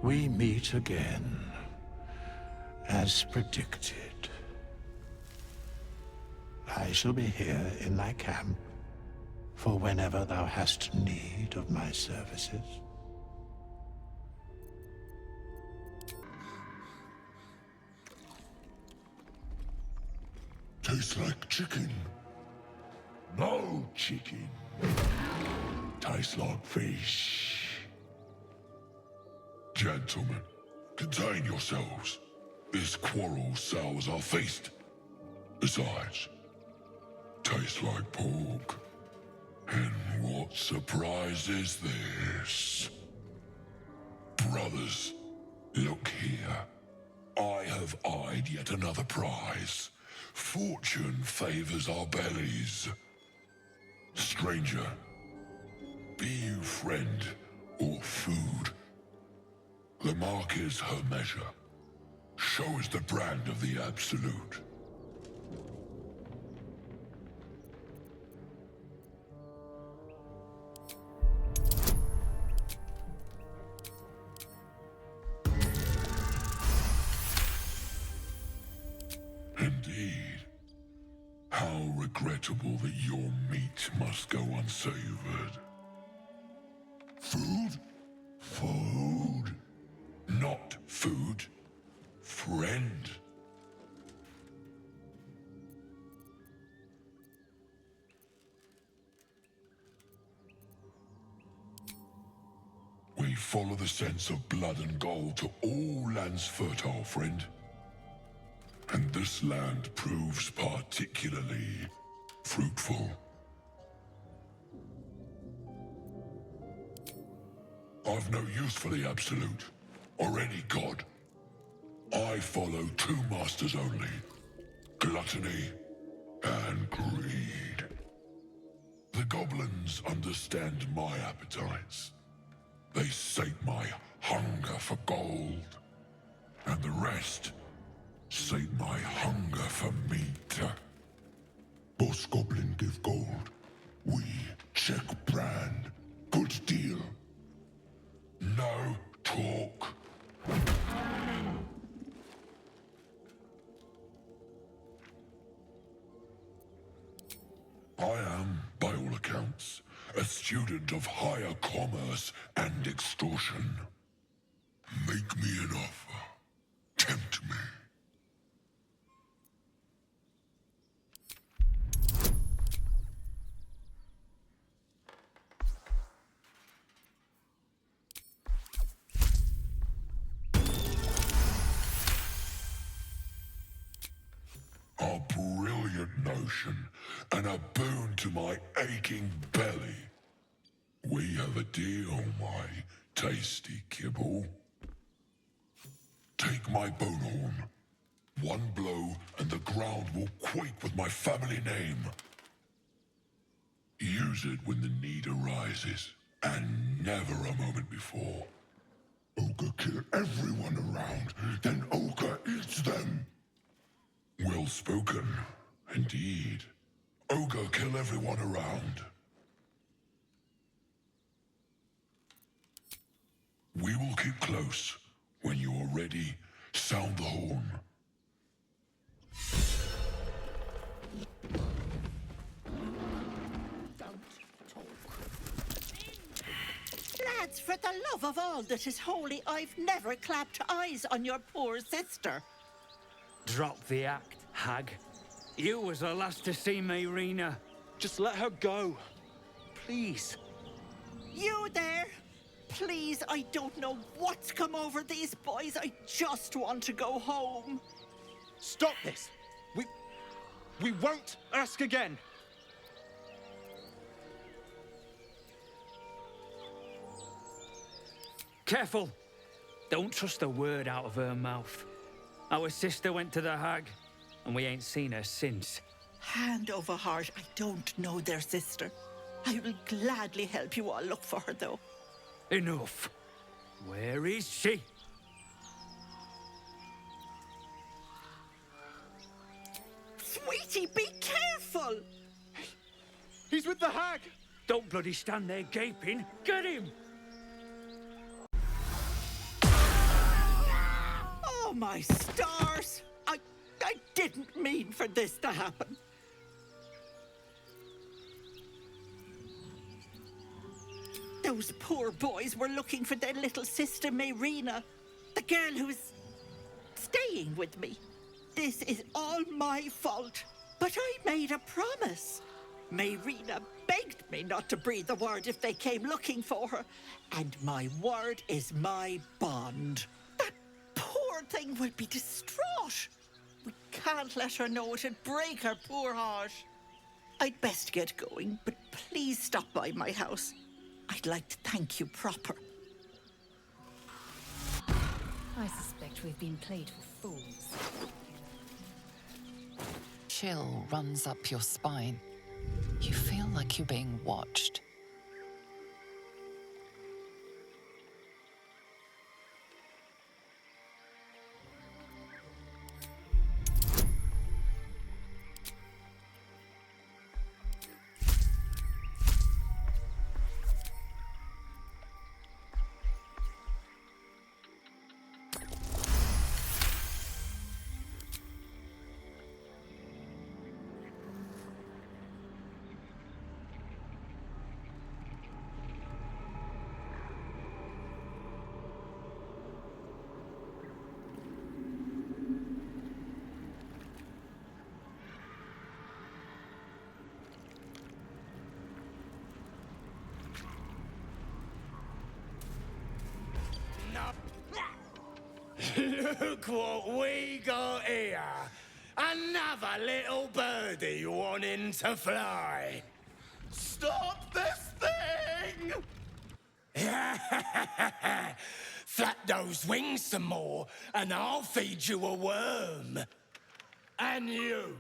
We meet again, as predicted. I shall be here in thy camp, for whenever thou hast need of my services. Tastes like chicken. No chicken. Tastes like fish. Gentlemen, contain yourselves. This quarrel sours our feast. Besides, tastes like pork. And what surprise is this? Brothers, look here. I have eyed yet another prize. Fortune favors our bellies. Stranger, be you friend or food. The mark is her measure. Show us the brand of the absolute. Indeed. How regrettable that your meat must go unsavored. Food? Food. Not food. Friend. We follow the sense of blood and gold to all lands fertile, friend. And this land proves particularly fruitful. I've no use for the Absolute, or any god. I follow two masters only, gluttony and greed. The goblins understand my appetites. They sate my hunger for gold, and the rest sate my hunger for meat. Boss Goblin give gold. We check brand. Good deal. No talk. I am, by all accounts, a student of higher commerce and extortion. Make me an offer. Tempt me. A brilliant notion, and a boon to my aching belly. We have a deal, my tasty kibble. Take my bone horn. One blow, and the ground will quake with my family name. Use it when the need arises, and never a moment before. Ogre kill everyone around, then Ogre eats them. Well spoken, indeed. Ogre kill everyone around. We will keep close. When you are ready, sound the horn. Don't talk. Lads, for the love of all that is holy, I've never clapped eyes on your poor sister. Drop the act, hag. You was the last to see me, Rena. Just let her go. Please. You there? Please, I don't know what's come over these boys. I just want to go home. Stop this. We won't ask again. Careful. Don't trust a word out of her mouth. Our sister went to the hag, and we ain't seen her since. Hand over heart, I don't know their sister. I will gladly help you all look for her, though. Enough. Where is she? Sweetie, be careful! He's with the hag. Don't bloody stand there gaping. Get him! Oh, my stars! I didn't mean for this to happen. Those poor boys were looking for their little sister, Mayrina, the girl who was staying with me. This is all my fault, but I made a promise. Mayrina begged me not to breathe a word if they came looking for her, and my word is my bond. That poor thing will be distraught. We can't let her know, it'd break her poor heart. I'd best get going, but please stop by my house. I'd like to thank you proper. I suspect we've been played for fools. Chill runs up your spine. You feel like you're being watched. Look what we got here. Another little birdie wanting to fly. Stop this thing! Flap those wings some more, and I'll feed you a worm. And you,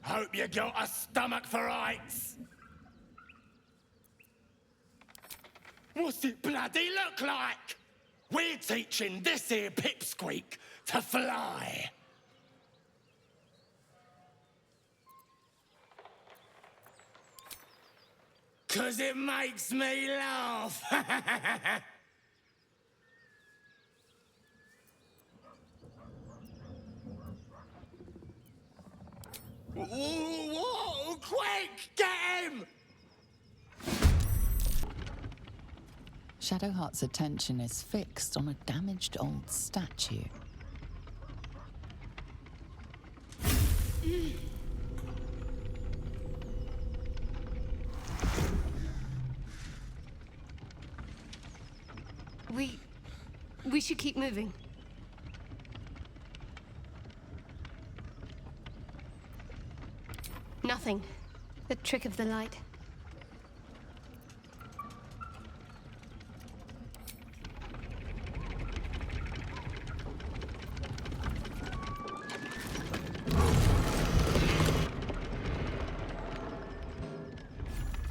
hope you got a stomach for heights. What's it bloody look like? We're teaching this here pipsqueak to fly. 'Cause it makes me laugh. Whoa, quick, get him! Shadowheart's attention is fixed on a damaged old statue. We should keep moving. Nothing. The trick of the light.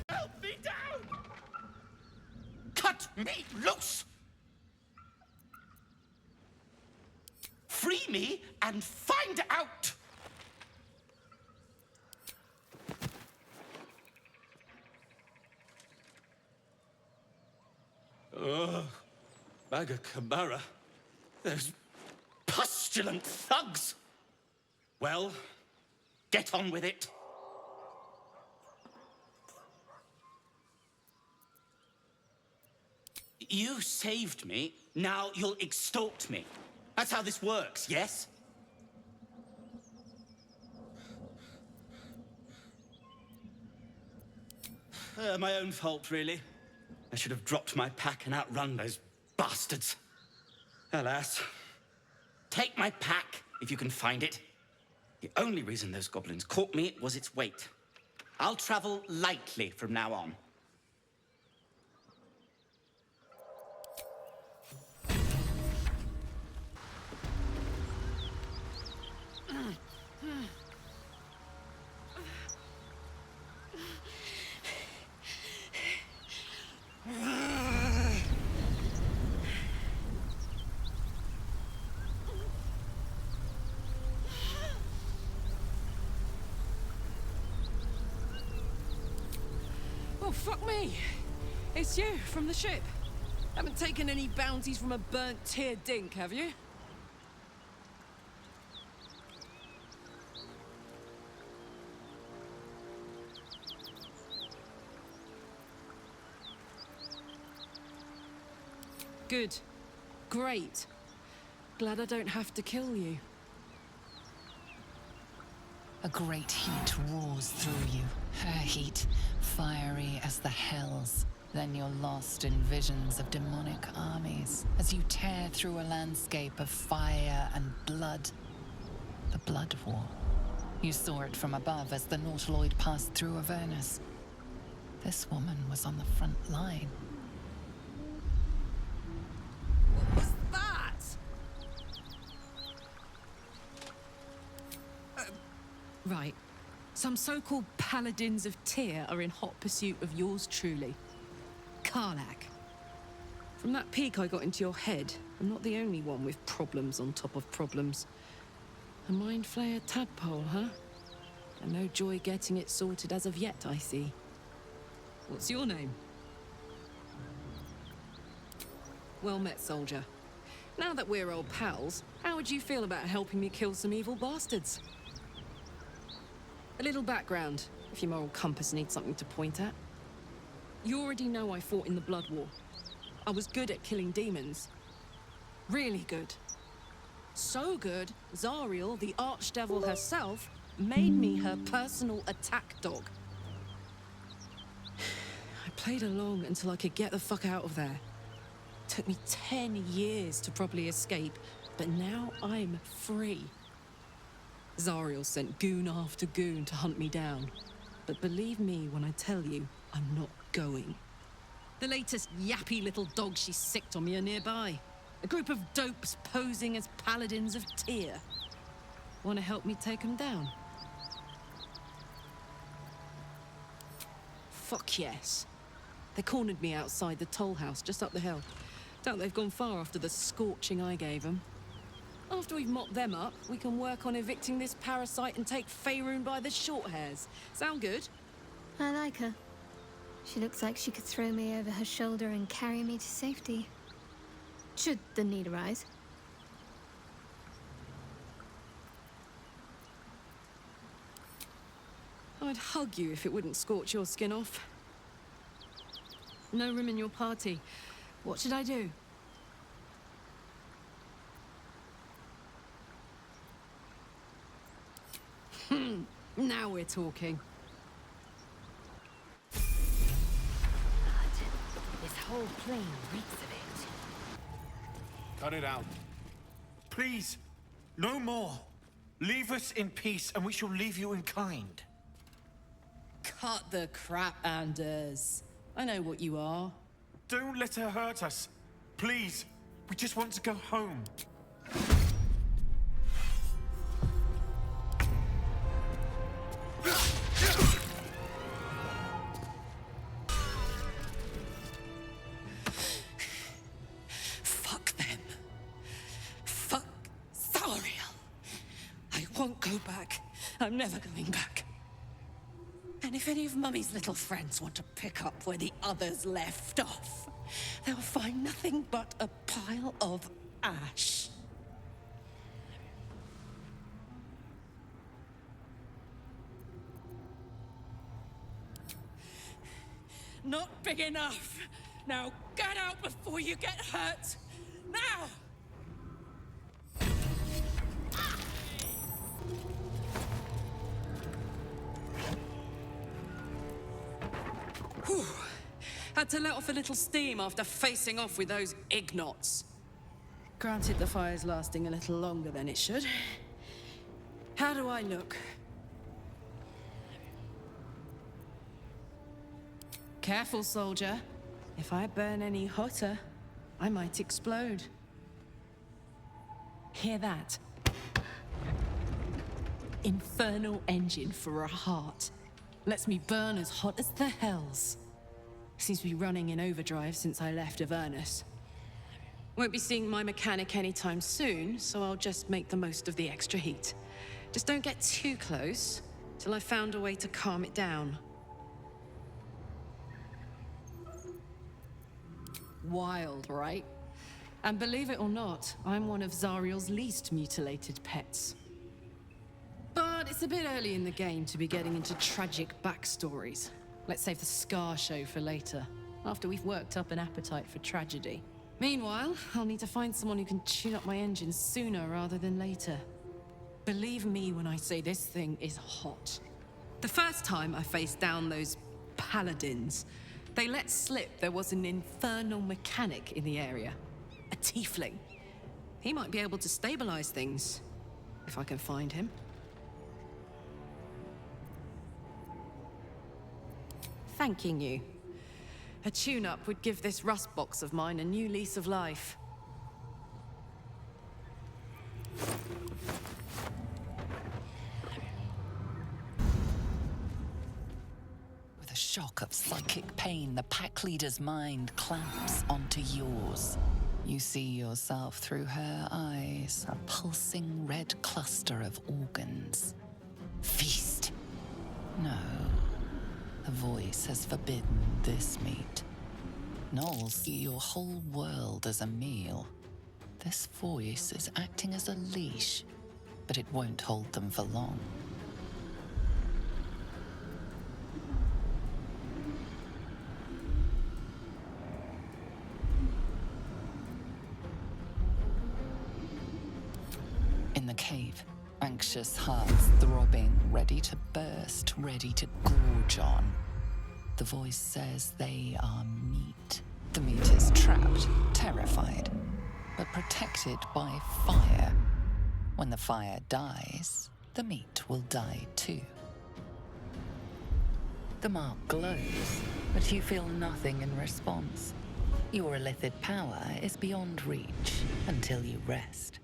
Help me down! Cut me loose! Free me and find out! Bag of Camara. Those pustulant thugs. Well, get on with it. You saved me, now you'll extort me. That's how this works, yes? My own fault, really. I should have dropped my pack and outrun those bastards. Alas. Take my pack, if you can find it. The only reason those goblins caught me was its weight. I'll travel lightly from now on. Oh, fuck me! It's you, from the ship. Haven't taken any bounties from a burnt tear dink, have you? Good. Great. Glad I don't have to kill you. A great heat roars through you. Her heat, fiery as the hells. Then you're lost in visions of demonic armies as you tear through a landscape of fire and blood. The Blood War. You saw it from above as the Nautiloid passed through Avernus. This woman was on the front line. What was that? Right. Some so-called paladins of Tyr are in hot pursuit of yours truly. Karlach. From that peek I got into your head, I'm not the only one with problems on top of problems. A mind flayer tadpole, huh? And no joy getting it sorted as of yet, I see. What's your name? Well met, soldier. Now that we're old pals, how would you feel about helping me kill some evil bastards? A little background, if your moral compass needs something to point at. You already know I fought in the Blood War. I was good at killing demons. Really good. So good, Zariel, the archdevil herself, made me her personal attack dog. I played along until I could get the fuck out of there. Took me 10 years to properly escape, but now I'm free. Zariel sent goon after goon to hunt me down. But believe me when I tell you, I'm not going. The latest yappy little dogs she sicked on me are nearby. A group of dopes posing as paladins of Tyr. Want to help me take them down? Fuck yes. They cornered me outside the toll house just up the hill. Doubt they've gone far after the scorching I gave them. After we've mopped them up, we can work on evicting this parasite and take Faerun by the short hairs. Sound good? I like her. She looks like she could throw me over her shoulder and carry me to safety. Should the need arise. I'd hug you if it wouldn't scorch your skin off. No room in your party. What should I do? Now we're talking. But this whole plain reeks of it. Cut it out. Please, no more. Leave us in peace and we shall leave you in kind. Cut the crap, Anders. I know what you are. Don't let her hurt us. Please, we just want to go home. Fuck them. Fuck Zariel. I won't go back. I'm never going back. And if any of Mummy's little friends want to pick up where the others left off, they'll find nothing but a pile of ash. Not big enough. Now get out before you get hurt. Now! Whew. Had to let off a little steam after facing off with those ignots. Granted, the fire's lasting a little longer than it should. How do I look? Careful, soldier. If I burn any hotter, I might explode. Hear that? Infernal engine for a heart. Lets me burn as hot as the hells. Seems to be running in overdrive since I left Avernus. Won't be seeing my mechanic anytime soon, so I'll just make the most of the extra heat. Just don't get too close, till I've found a way to calm it down. Wild, right? And believe it or not, I'm one of Zariel's least mutilated pets. But it's a bit early in the game to be getting into tragic backstories. Let's save the scar show for later, after we've worked up an appetite for tragedy. Meanwhile, I'll need to find someone who can tune up my engine sooner rather than later. Believe me when I say this thing is hot. The first time I faced down those paladins, they let slip there was an infernal mechanic in the area. A tiefling. He might be able to stabilize things, if I can find him. Thanking you. A tune-up would give this rust box of mine a new lease of life. With a shock of psychic pain, the pack leader's mind clamps onto yours. You see yourself through her eyes, a pulsing red cluster of organs. Feast. No. The voice has forbidden this meat. Gnolls see your whole world as a meal. This voice is acting as a leash, but it won't hold them for long. In the cave, anxious hearts throbbing, ready to burst, ready to gorge on. The voice says they are meat. The meat is trapped, terrified, but protected by fire. When the fire dies, the meat will die too. The mark glows, but you feel nothing in response. Your illithid power is beyond reach until you rest.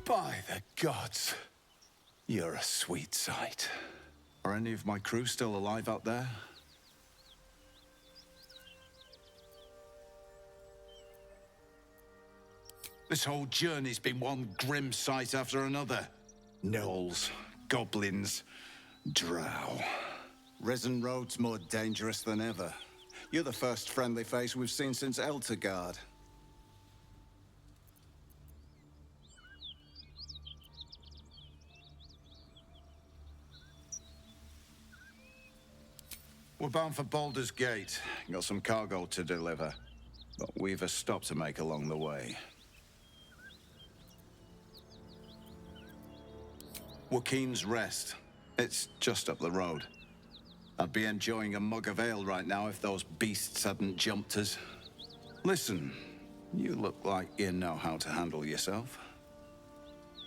By the gods, you're a sweet sight. Are any of my crew still alive out there? This whole journey's been one grim sight after another. Gnolls, goblins, drow. Risen Road's more dangerous than ever. You're the first friendly face we've seen since Eltergard. We're bound for Baldur's Gate. Got some cargo to deliver. But we've a stop to make along the way. Joaquin's Rest. It's just up the road. I'd be enjoying a mug of ale right now if those beasts hadn't jumped us. Listen, you look like you know how to handle yourself.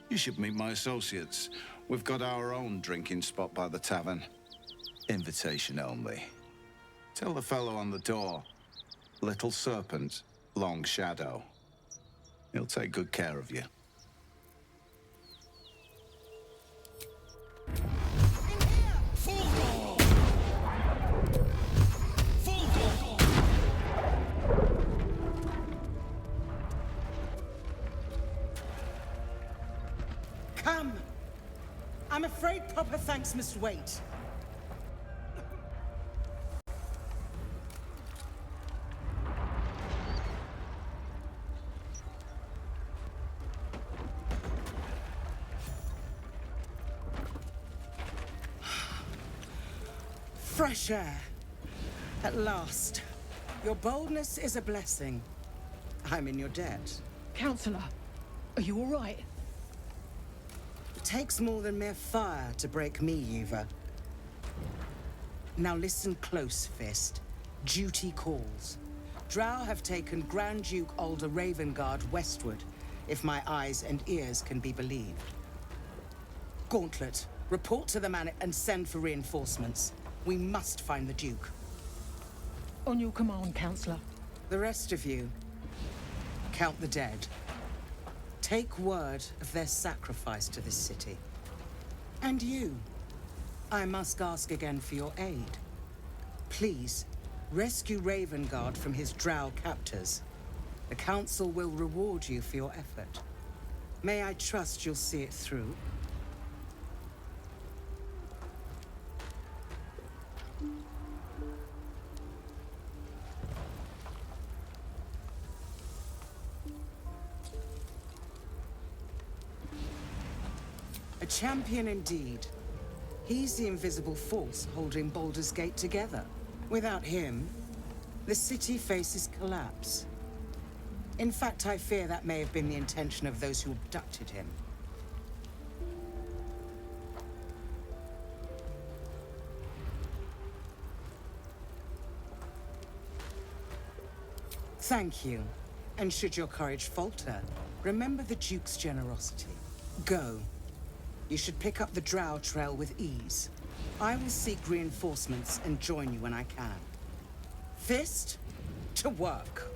You should meet my associates. We've got our own drinking spot by the tavern. Invitation only. Tell the fellow on the door, Little Serpent, Long Shadow. He'll take good care of you. Come! I'm afraid proper thanks must wait. Fresh air. At last. Your boldness is a blessing. I'm in your debt. Counselor, are you all right? It takes more than mere fire to break me, Yuva. Now listen close, Fist. Duty calls. Drow have taken Grand Duke Alder Ravengard westward, if my eyes and ears can be believed. Gauntlet, report to the man and send for reinforcements. We must find the Duke. On your command, Counselor. The rest of you, count the dead. Take word of their sacrifice to this city. And you, I must ask again for your aid. Please, rescue Ravengard from his drow captors. The Council will reward you for your effort. May I trust you'll see it through? A champion indeed. He's the invisible force holding Baldur's Gate together. Without him, the city faces collapse. In fact, I fear that may have been the intention of those who abducted him. Thank you. And should your courage falter, remember the Duke's generosity. Go. You should pick up the Drow trail with ease. I will seek reinforcements and join you when I can. Fist, to work.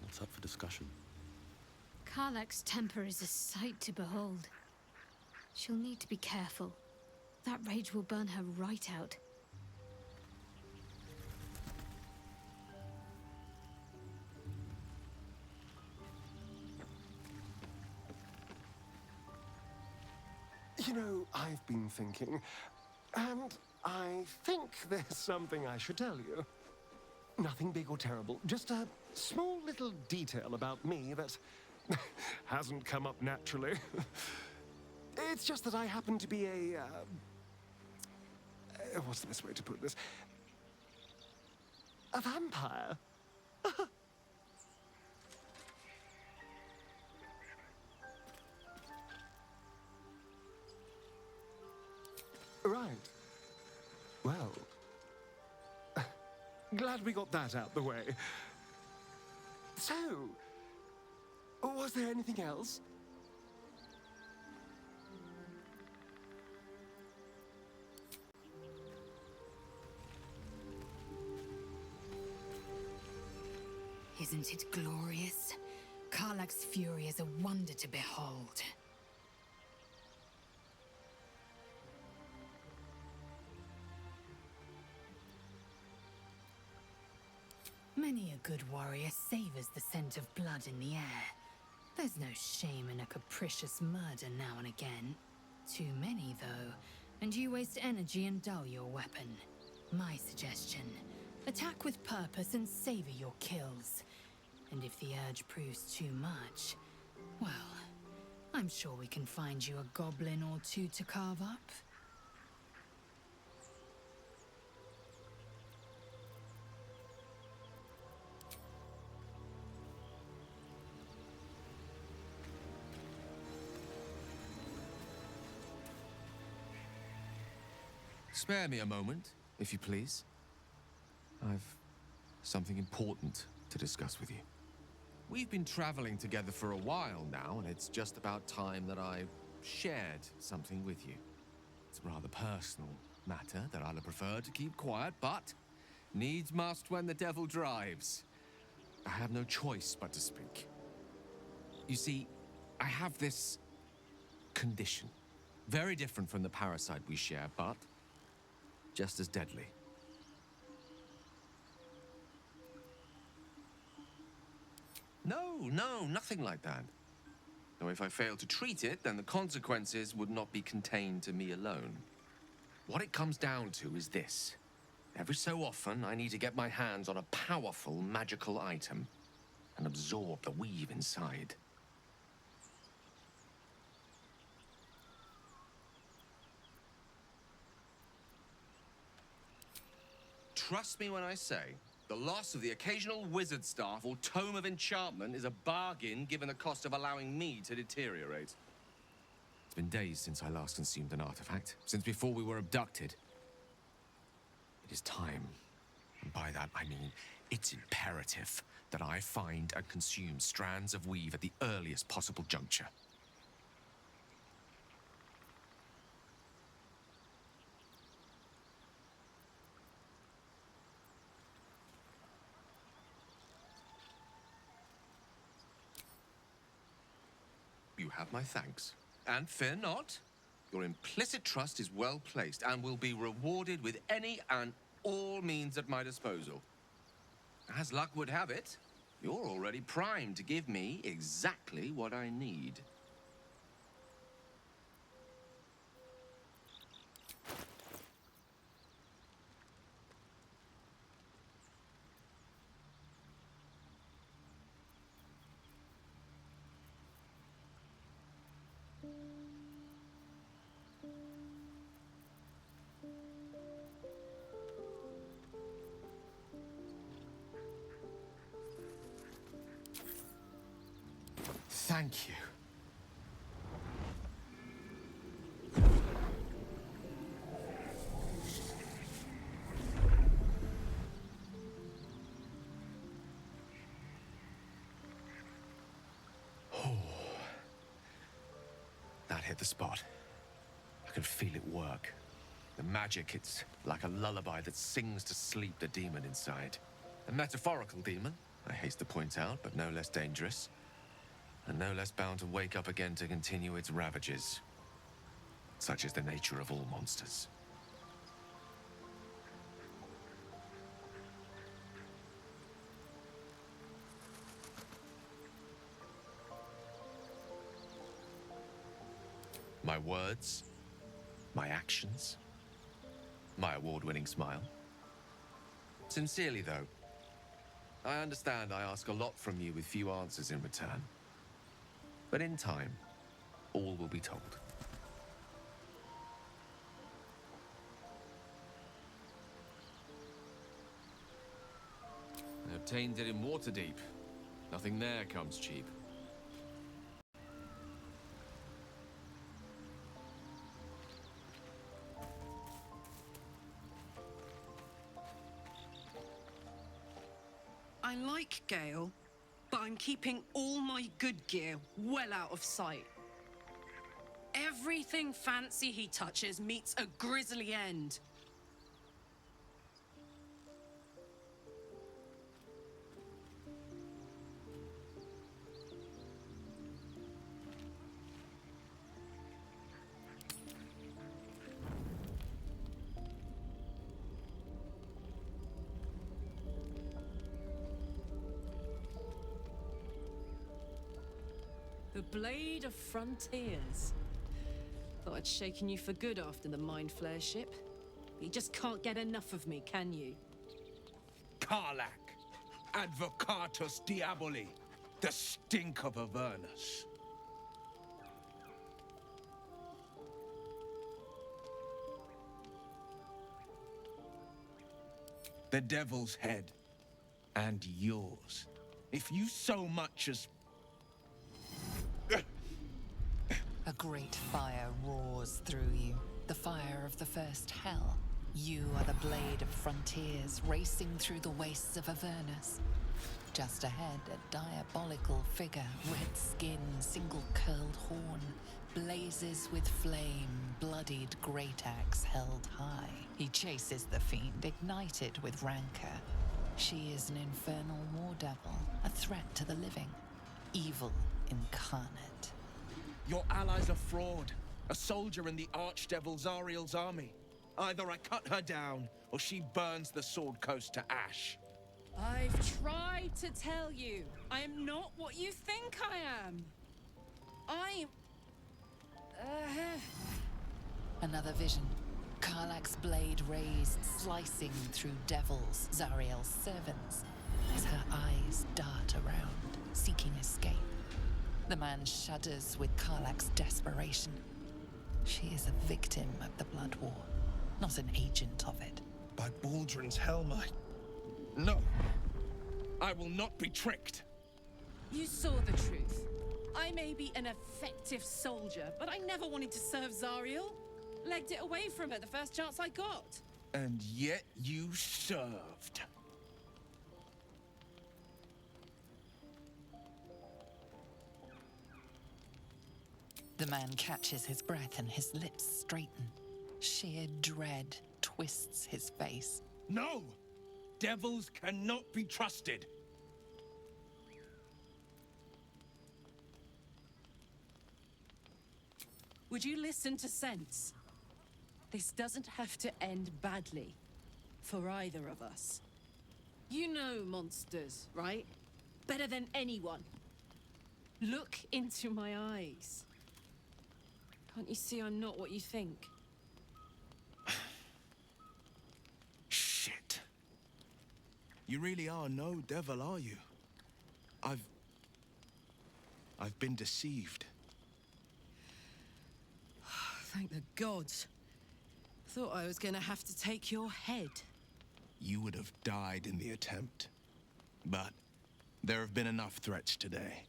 What's up for discussion? Karlach's temper is a sight to behold. She'll need to be careful. That rage will burn her right out. You know, I've been thinking, and I think there's something I should tell you. Nothing big or terrible, just a small little detail about me that hasn't come up naturally. It's just that I happen to be what's the best way to put this? A vampire. Right. Well, glad we got that out the way. So, was there anything else? Isn't it glorious? Karlach's fury is a wonder to behold. Many a good warrior savors the scent of blood in the air. There's no shame in a capricious murder now and again. Too many, though, and you waste energy and dull your weapon. My suggestion, attack with purpose and savor your kills. And if the urge proves too much, well, I'm sure we can find you a goblin or two to carve up. Spare me a moment, if you please. I've something important to discuss with you. We've been traveling together for a while now, and it's just about time that I shared something with you. It's a rather personal matter that I'd have preferred to keep quiet, but needs must when the devil drives. I have no choice but to speak. You see, I have this condition. Very different from the parasite we share, but just as deadly. No, nothing like that. Though if I fail to treat it, then the consequences would not be contained to me alone. What it comes down to is this. Every so often, I need to get my hands on a powerful magical item and absorb the weave inside. Trust me when I say, the loss of the occasional wizard staff or tome of enchantment is a bargain given the cost of allowing me to deteriorate. It's been days since I last consumed an artifact, since before we were abducted. It is time, and by that I mean it's imperative that I find and consume strands of weave at the earliest possible juncture. You have my thanks. And fear not, your implicit trust is well placed and will be rewarded with any and all means at my disposal. As luck would have it, you're already primed to give me exactly what I need. Thank you. That hit the spot. I can feel it work. The magic, it's like a lullaby that sings to sleep the demon inside. A metaphorical demon, I haste to point out, but no less dangerous. And no less bound to wake up again to continue its ravages. Such is the nature of all monsters. My words, my actions, my award-winning smile. Sincerely, though, I understand I ask a lot from you with few answers in return. But in time, all will be told. I obtained it in Waterdeep. Nothing there comes cheap. I like Gale, but I'm keeping all my good gear well out of sight. Everything fancy he touches meets a grisly end. The Blade of Frontiers. Thought I'd shaken you for good after the Mind Flare ship. But you just can't get enough of me, can you? Karlach, Advocatus Diaboli, the stink of Avernus. The Devil's Head, and yours. If you so much as... A great fire roars through you, the fire of the first hell. You are the Blade of Frontiers, racing through the wastes of Avernus. Just ahead, a diabolical figure, red skin, single-curled horn, blazes with flame, bloodied great axe held high. He chases the fiend, ignited with rancor. She is an infernal war devil, a threat to the living, evil incarnate. Your ally's a fraud, a soldier in the Archdevil Zariel's army. Either I cut her down, or she burns the Sword Coast to ash. I've tried to tell you, I am not what you think I am. I'm... Another vision. Karlach's blade raised, slicing through devils, Zariel's servants, as her eyes dart around, seeking escape. The man shudders with Karlach's desperation. She is a victim of the Blood War, not an agent of it. By Baldrin's helm, No! I will not be tricked! You saw the truth. I may be an effective soldier, but I never wanted to serve Zariel. Legged it away from her the first chance I got. And yet you served. The man catches his breath and his lips straighten. Sheer dread twists his face. No! Devils cannot be trusted. Would you listen to sense? This doesn't have to end badly. For either of us. You know monsters, right? Better than anyone. Look into my eyes. Can't you see I'm not what you think? Shit. You really are no devil, are you? I've been deceived. Thank the gods. Thought I was gonna have to take your head. You would have died in the attempt. But there have been enough threats today.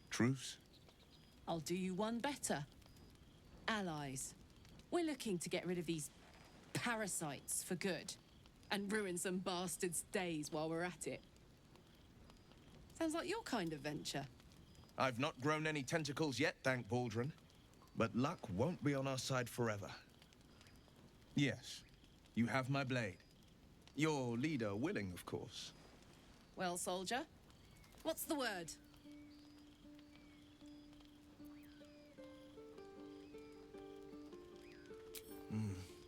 Truce? I'll do you one better. Allies. We're looking to get rid of these parasites for good and ruin some bastards' days while we're at it. Sounds like your kind of venture. I've not grown any tentacles yet, thank Baldrin. But luck won't be on our side forever. Yes, you have my blade. Your leader willing, of course. Well, soldier, what's the word?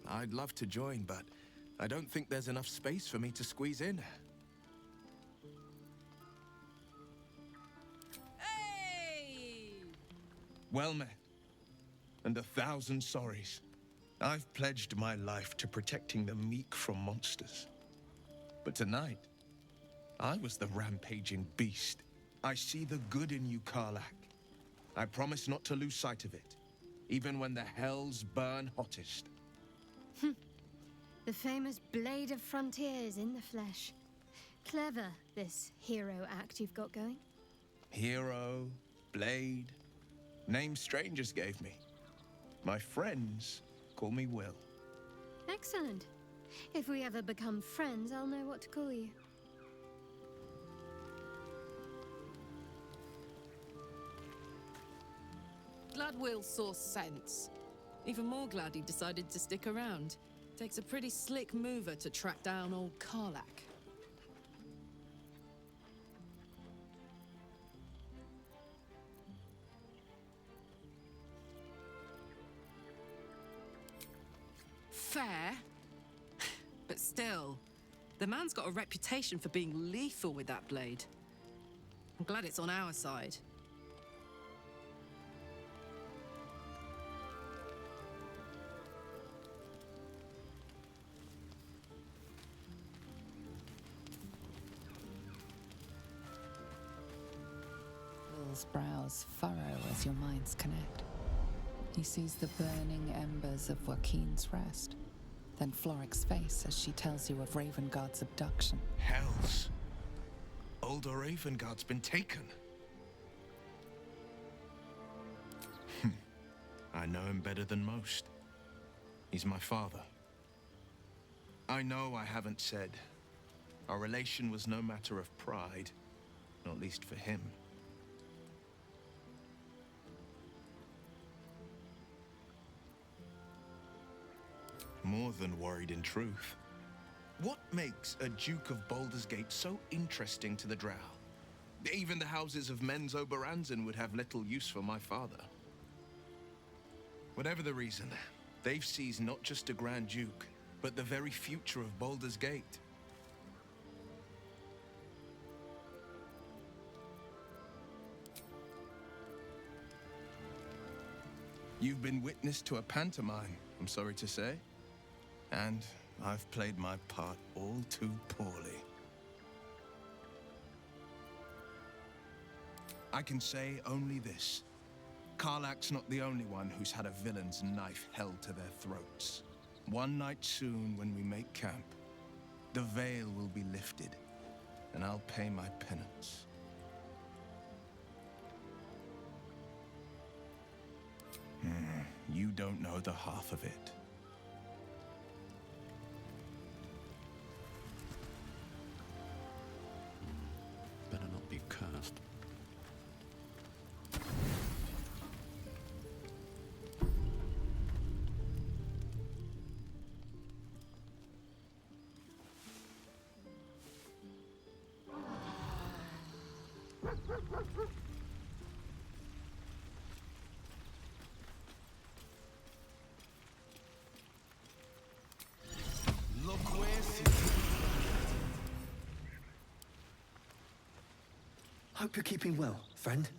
I'd love to join, but I don't think there's enough space for me to squeeze in. Hey! Well met. And 1,000 sorries. I've pledged my life to protecting the meek from monsters. But tonight, I was the rampaging beast. I see the good in you, Karlak. I promise not to lose sight of it, even when the hells burn hottest. The famous Blade of Frontiers in the flesh. Clever, this hero act you've got going. Hero, Blade, names strangers gave me. My friends call me Will. Excellent. If we ever become friends, I'll know what to call you. Glad Will saw sense. Even more glad he decided to stick around. Takes a pretty slick mover to track down old Karlak. Fair. But still, the man's got a reputation for being lethal with that blade. I'm glad it's on our side. Will's brows furrow as your minds connect. He sees the burning embers of Joaquin's rest, then Floric's face as she tells you of Ravengard's abduction. Hells. Old Ravengard's been taken. I know him better than most. He's my father. I know I haven't said. Our relation was no matter of pride, not least for him. More than worried, in truth. What makes a Duke of Baldur's Gate so interesting to the Drow? Even the houses of Men's Oberanzen would have little use for my father. Whatever the reason, they've seized not just a Grand Duke, but the very future of Baldur's Gate. You've been witness to a pantomime, I'm sorry to say. And I've played my part all too poorly. I can say only this. Karlak's not the only one who's had a villain's knife held to their throats. One night soon, when we make camp, the veil will be lifted, and I'll pay my penance. You don't know the half of it. Better not be cursed. Look where Hope you're keeping well, friend.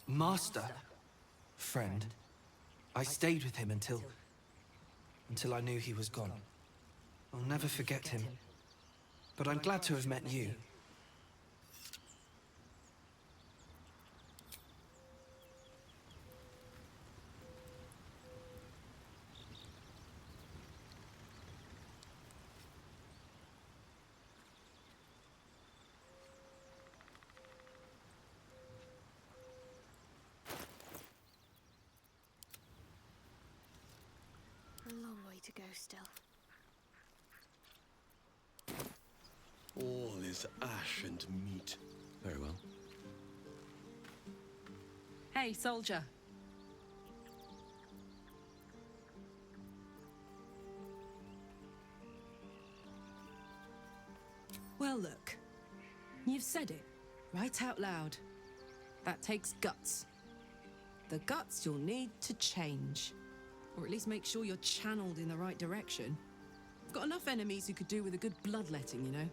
Master, friend, I stayed with him until I knew he was gone. I'll never forget him. but I'm glad to have met you. A long way to go still. All is ash and meat. Very well. Hey, soldier. Well, look. You've said it, right out loud. That takes guts. The guts you'll need to change. Or at least make sure you're channeled in the right direction. I've got enough enemies who could do with a good bloodletting, you know?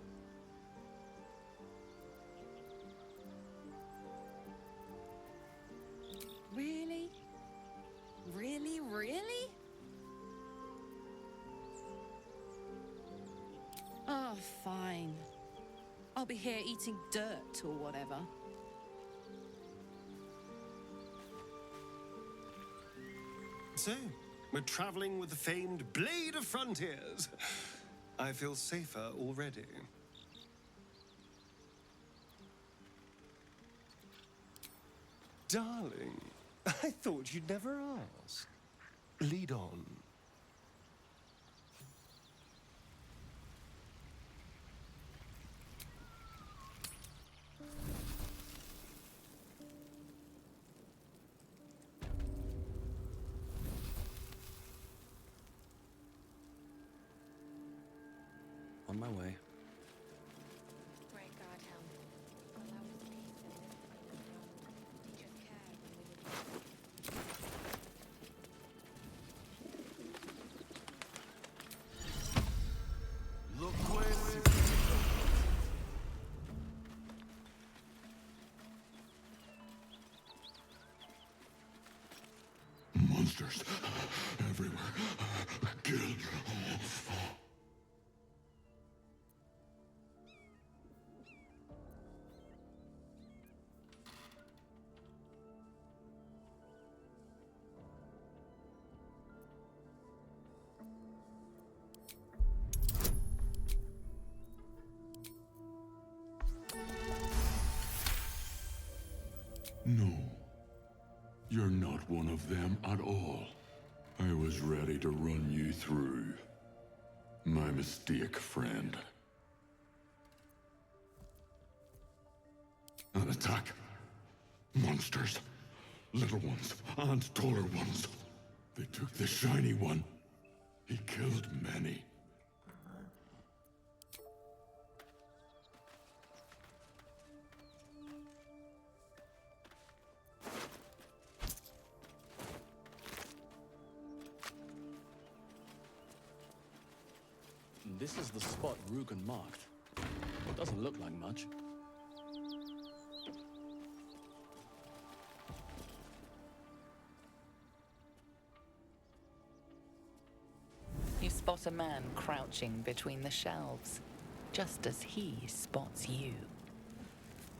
Really? Really, really? Oh, fine. I'll be here eating dirt or whatever. So, we're traveling with the famed Blade of Frontiers. I feel safer already. Darling, I thought you'd never ask. Lead on. On my way. Great God, help. Allow us peace in this underground. Teach us care when we Look where Monsters everywhere. Kill. No. You're not one of them at all. I was ready to run you through. My mistake, friend. An attack. Monsters. Little ones and taller ones. They took the shiny one. He killed many. This is the spot Rugen marked. It doesn't look like much. You spot a man crouching between the shelves, just as he spots you.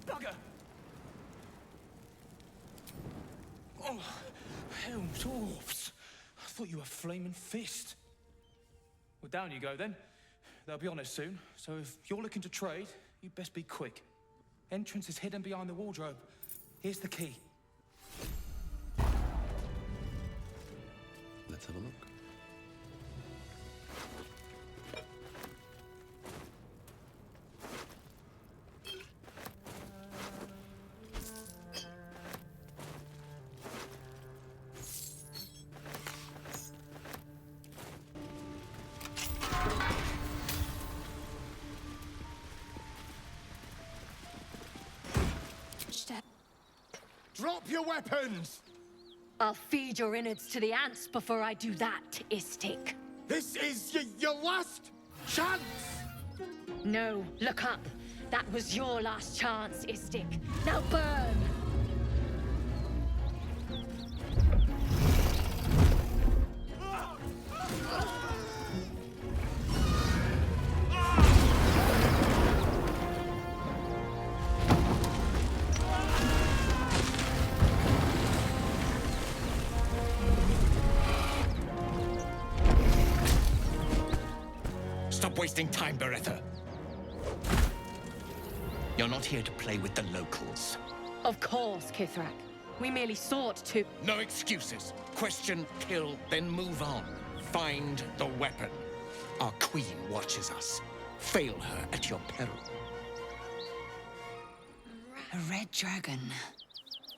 Bugger! Oh, hell, dwarfs! I thought you were Flaming Fist. Well, down you go then. They'll be on us soon, so if you're looking to trade, you best be quick. Entrance is hidden behind the wardrobe. Here's the key. Let's have a look. Drop your weapons! I'll feed your innards to the ants before I do that, Istik. This is your last chance! No, look up. That was your last chance, Istik. Now burn! wasting time, Beretta. You're not here to play with the locals. Of course, Kithrak. We merely sought to... No excuses. Question, kill, then move on. Find the weapon. Our queen watches us. Fail her at your peril. A red dragon.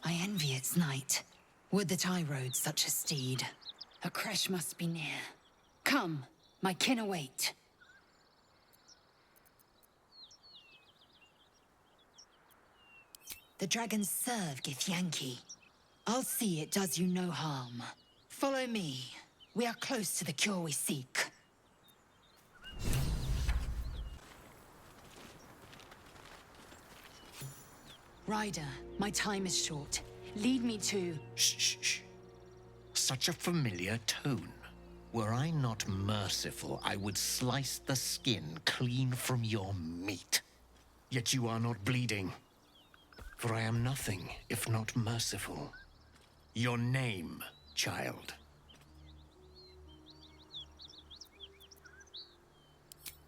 I envy its knight. Would that I rode such a steed. A crash must be near. Come, my kin await. The dragons serve Githyanki. I'll see it does you no harm. Follow me. We are close to the cure we seek. Ryder, my time is short. Lead me to... Shh. Such a familiar tone. Were I not merciful, I would slice the skin clean from your meat. Yet you are not bleeding. For I am nothing if not merciful. Your name, child.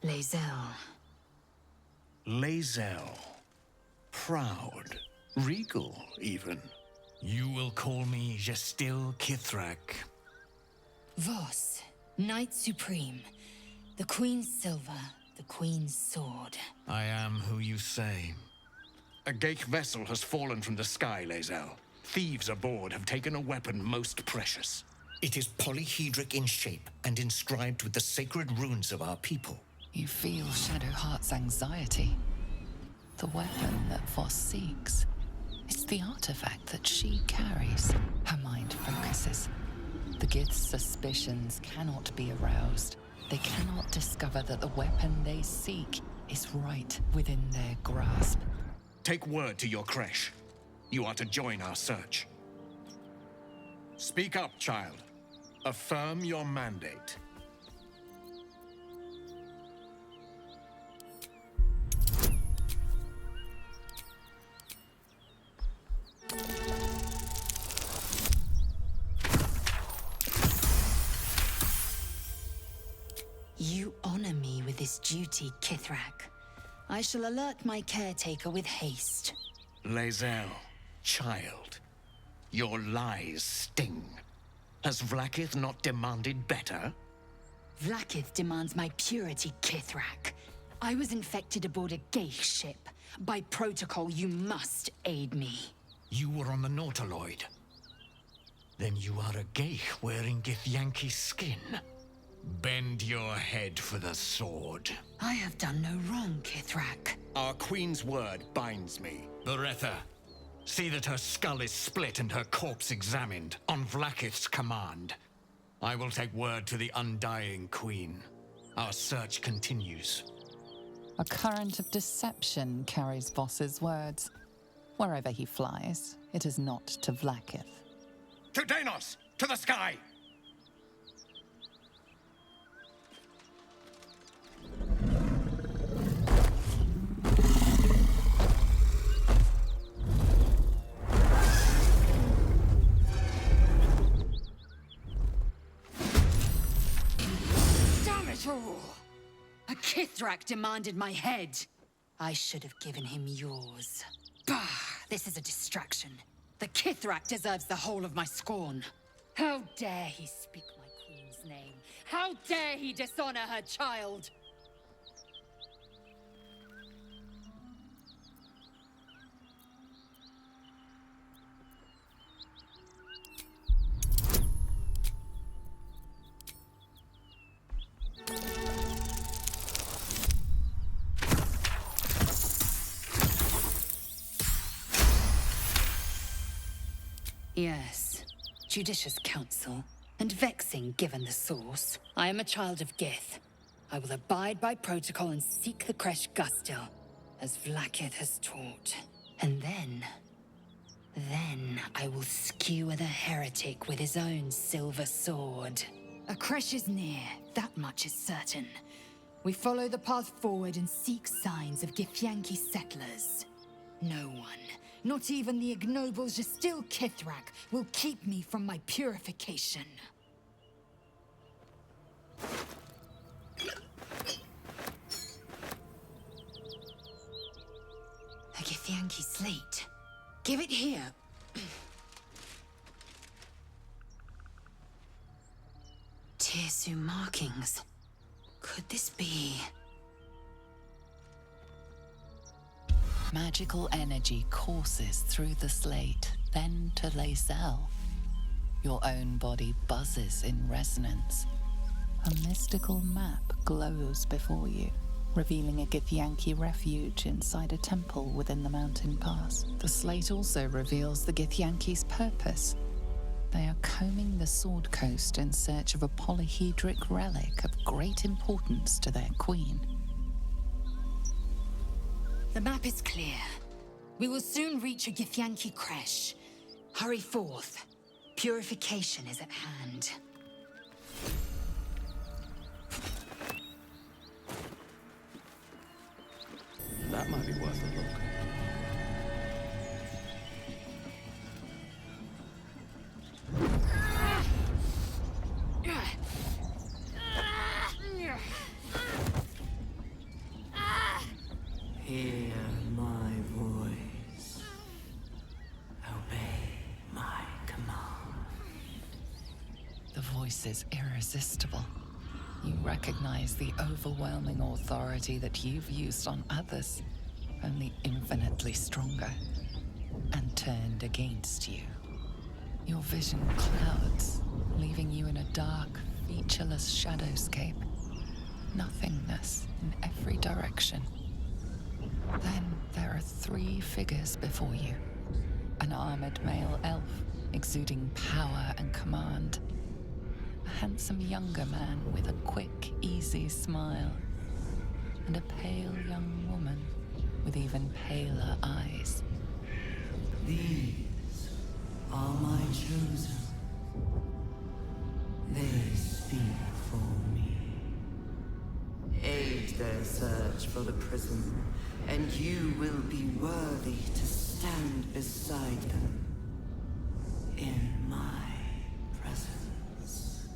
Lae'zel. Lae'zel. Proud. Regal, even. You will call me Gestil Kithrak. Voss, Knight Supreme. The Queen's silver, the Queen's sword. I am who you say. A Geich vessel has fallen from the sky, Lae'zel. Thieves aboard have taken a weapon most precious. It is polyhedric in shape and inscribed with the sacred runes of our people. You feel Shadowheart's anxiety. The weapon that Voss seeks. It's the artifact that she carries. Her mind focuses. The Gith's suspicions cannot be aroused. They cannot discover that the weapon they seek is right within their grasp. Take word to your creche. You are to join our search. Speak up, child. Affirm your mandate. You honor me with this duty, Kithrak. I shall alert my caretaker with haste. Lae'zel, child, your lies sting. Has Vlaakith not demanded better? Vlaakith demands my purity, Kithrak. I was infected aboard a Geich ship. By protocol, you must aid me. You were on the Nautiloid. Then you are a Geich wearing Githyanki's skin. Bend your head for the sword. I have done no wrong, Kithrak. Our queen's word binds me. Beretta, see that her skull is split and her corpse examined, on Vlaakith's command. I will take word to the undying queen. Our search continues. A current of deception carries Voss's words. Wherever he flies, it is not to Vlaakith. To Danos! To the sky! Damn it all! A Kithrak demanded my head. I should have given him yours. Bah! This is a distraction. The Kithrak deserves the whole of my scorn. How dare he speak my queen's name? How dare he dishonor her child? Yes, judicious counsel, and vexing given the source. I am a child of Gith. I will abide by protocol and seek the Kresh Gustil, as Vlaakith has taught. And then I will skewer the heretic with his own silver sword. A Kresh is near, that much is certain. We follow the path forward and seek signs of Githyanki settlers. No one, not even the ignoble Gestil Kithrak, will keep me from my purification. Githyanki slate. Give it here. Tirsu markings. Could this be... Magical energy courses through the slate, then to Lacel. Your own body buzzes in resonance. A mystical map glows before you, revealing a Githyanki refuge inside a temple within the mountain pass. The slate also reveals the Githyanki's purpose. They are combing the Sword Coast in search of a polyhedric relic of great importance to their queen. The map is clear. We will soon reach a Githyanki creche. Hurry forth. Purification is at hand. That might be worth a look. Hear my voice. Obey my command. The voice is irresistible. You recognize the overwhelming authority that you've used on others, only infinitely stronger, and turned against you. Your vision clouds, leaving you in a dark, featureless shadowscape. Nothingness in every direction. Then there are 3 figures before you. An armored male elf, exuding power and command. A handsome younger man with a quick, easy smile. And a pale young woman with even paler eyes. These are my chosen. They speak for me. Aid their search for the prism, and you will be worthy to stand beside them in my presence.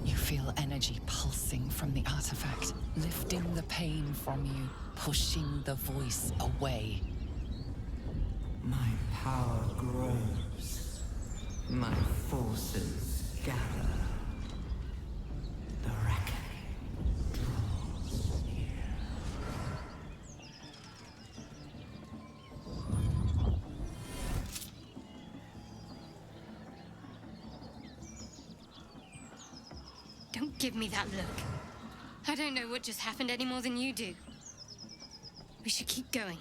You feel energy pulsing from the artifact, lifting the pain from you, pushing the voice away. My power grows. My forces gather. The reckoning draws near. Don't give me that look. I don't know what just happened any more than you do. We should keep going.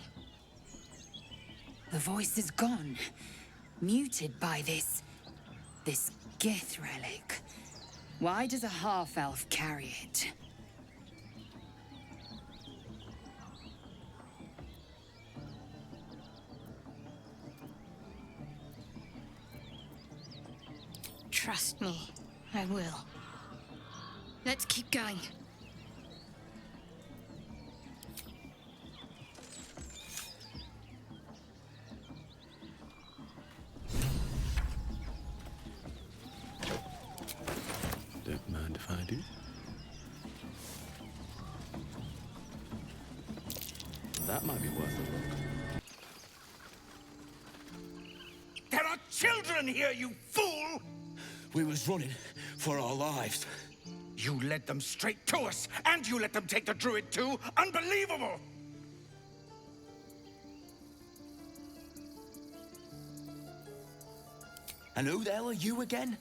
The voice is gone. Muted by this Gith relic. Why does a half-elf carry it? Trust me, I will. Let's keep going. Don't mind if I do. That might be worth a look. There are children here, you fool! We was running for our lives. You led them straight to us, and you let them take the druid too? Unbelievable! And who the hell are you again?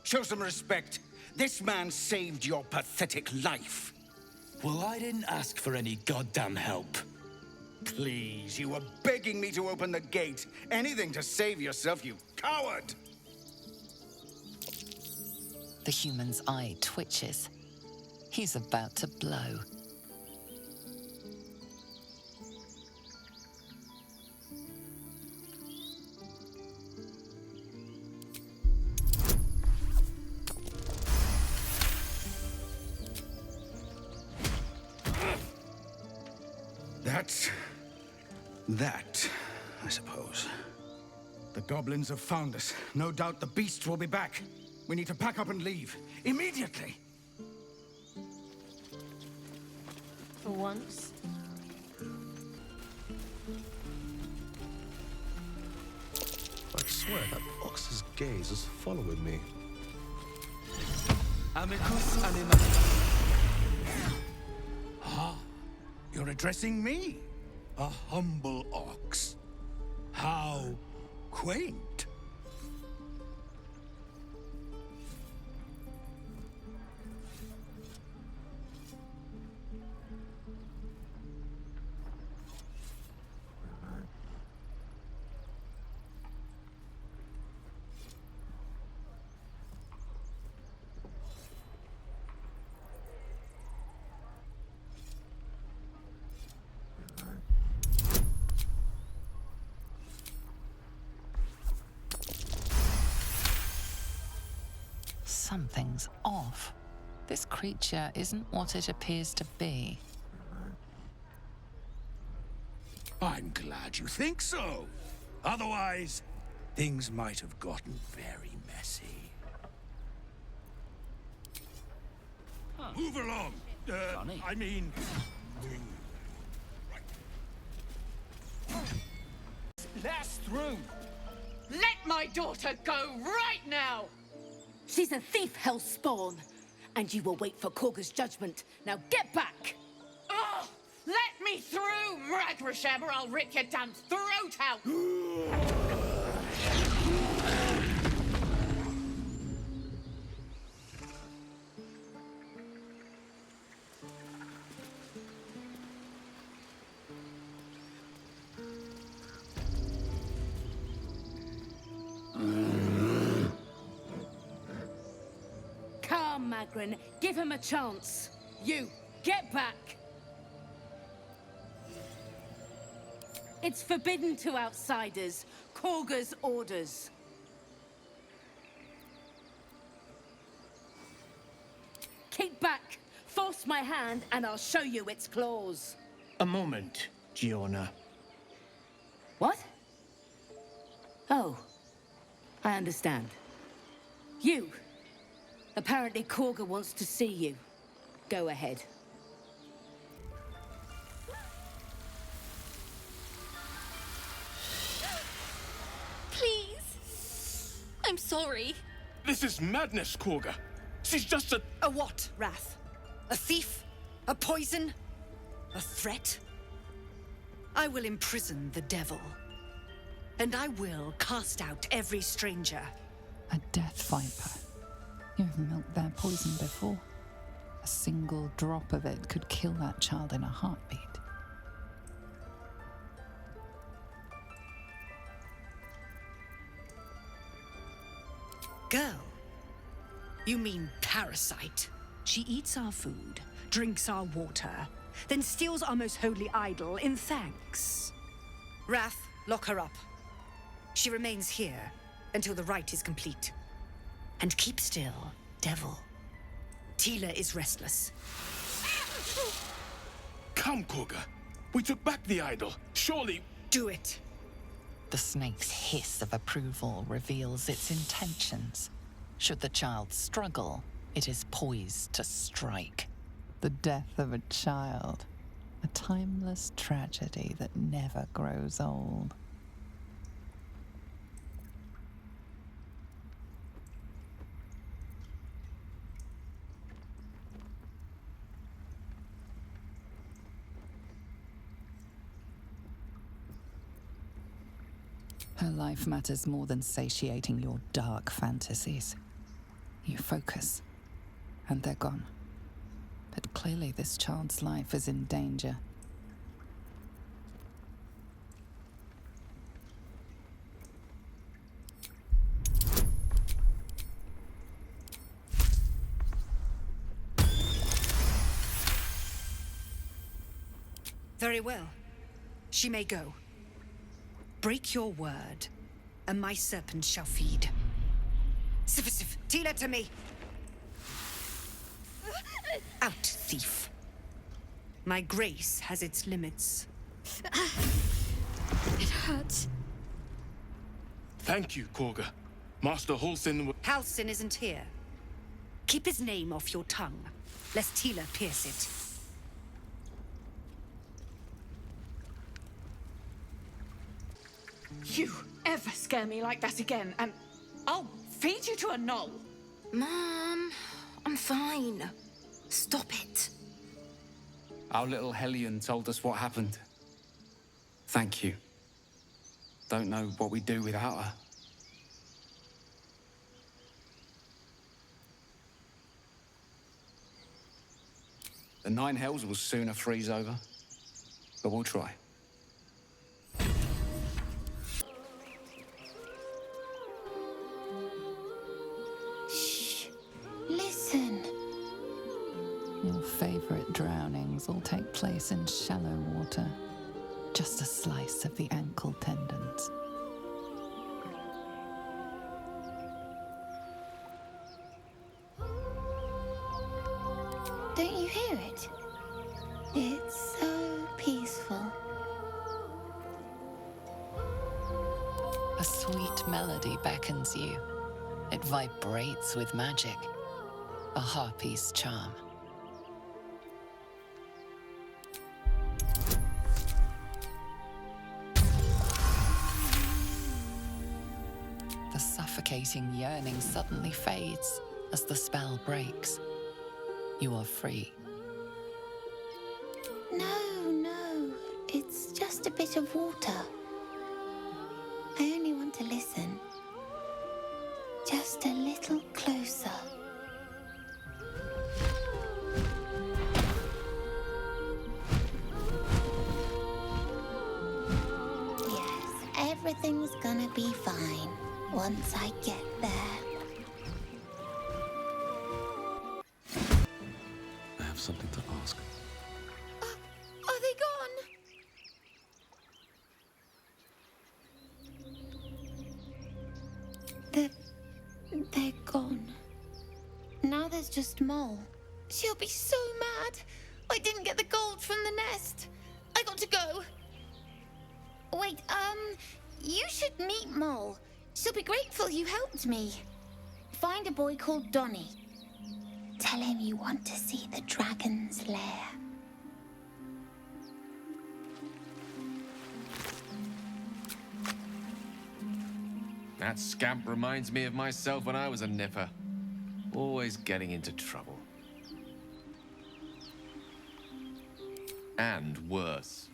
Show some respect. This man saved your pathetic life. Well, I didn't ask for any goddamn help. Please, you were begging me to open the gate. Anything to save yourself, you coward! The human's eye twitches. He's about to blow. That's that, I suppose. The goblins have found us. No doubt the beasts will be back. We need to pack up and leave. Immediately! For once. I swear that ox's gaze is following me. Amicus animatus. Ah, you're addressing me? A humble ox. How quaint. Something's off. This creature isn't what it appears to be. I'm glad you think so. Otherwise, things might have gotten very messy. Move along. I mean... Last through! Let my daughter go right now! She's a thief, hellspawn, and you will wait for Korga's judgment. Now get back! Oh, let me through, Mragrasham, or I'll rip your damn throat out! Come, Magrin, give him a chance. You, get back! It's forbidden to outsiders. Korga's orders. Keep back! Force my hand and I'll show you its claws. A moment, Giona. What? Oh, I understand. You. Apparently Korga wants to see you. Go ahead. Please. I'm sorry. This is madness, Korga. She's just a... A what, Wrath? A thief? A poison? A threat? I will imprison the devil. And I will cast out every stranger. A death viper. You've milked their poison before. A single drop of it could kill that child in a heartbeat. Girl? You mean parasite? She eats our food, drinks our water, then steals our most holy idol in thanks. Wrath, lock her up. She remains here until the rite is complete. And keep still, devil. Tila is restless. Come, Korga. We took back the idol. Surely... Do it. The snake's hiss of approval reveals its intentions. Should the child struggle, it is poised to strike. The death of a child. A timeless tragedy that never grows old. Her life matters more than satiating your dark fantasies. You focus, and they're gone. But clearly this child's life is in danger. Very well. She may go. Break your word, and my serpent shall feed. Sif, Tila to me! Out, thief. My grace has its limits. It hurts. Thank you, Korga. Master Halsin. Halsin isn't here. Keep his name off your tongue, lest Tila pierce it. You ever scare me like that again, and I'll feed you to a knoll. Mom, I'm fine. Stop it. Our little Hellion told us what happened. Thank you. Don't know what we'd do without her. The Nine Hells will sooner freeze over, but we'll try. Shh. Listen. Your favorite drownings all take place in shallow water. Just a slice of the ankle tendons. Don't you hear it? It's so peaceful. A sweet melody beckons you. It vibrates with magic. A harpy's charm. The suffocating yearning suddenly fades as the spell breaks. You are free. No. It's just a bit of water. I only want to listen. Just a little closer. Yes, everything's gonna be fine once I get there. I have something to ask. Are they gone? They're gone. Now there's just Mole. She'll be so mad. I didn't get the gold from the nest. I got to go. Wait, you should meet Mole. She'll be grateful you helped me. Find a boy called Donny. Tell him you want to see the dragon's lair. That scamp reminds me of myself when I was a nipper. Always getting into trouble. And worse.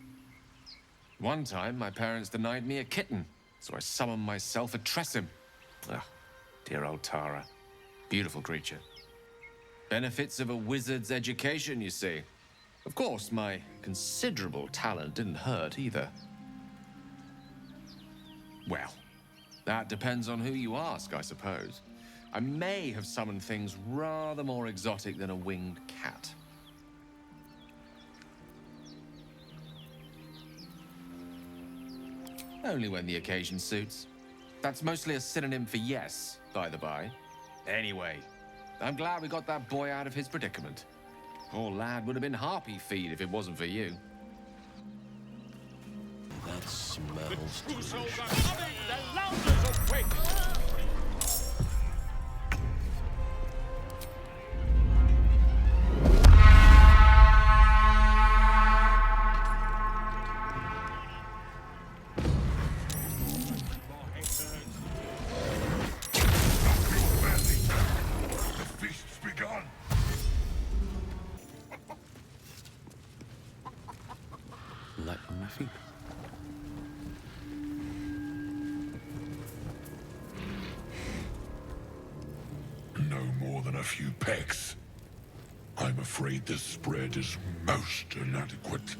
One time, my parents denied me a kitten, so I summoned myself a Tressim. Ugh, dear old Tara. Beautiful creature. Benefits of a wizard's education, you see. Of course, my considerable talent didn't hurt either. Well, that depends on who you ask, I suppose. I may have summoned things rather more exotic than a winged cat. Only when the occasion suits. That's mostly a synonym for yes, by the by. Anyway, I'm glad we got that boy out of his predicament. Poor lad would have been harpy feed if it wasn't for you. That smells delicious. Light on my feet. No more than a few pecks. I'm afraid this spread is most inadequate.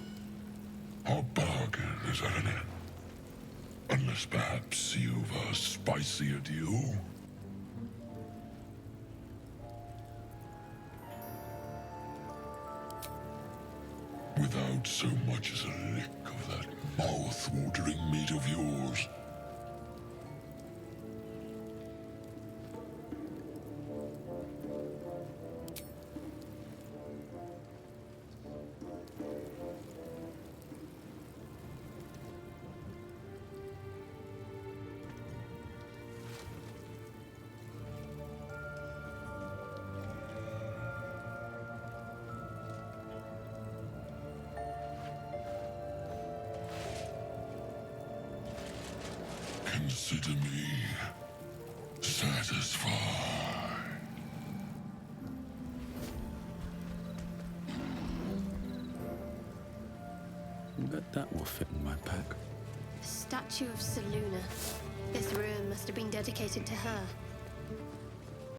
Our bargain is at an end. Unless perhaps you've a spicier deal? Without so much as a lick of that mouth-watering meat of yours. Consider me satisfied. Bet that will fit in my pack. The statue of Seluna. This ruin must have been dedicated to her.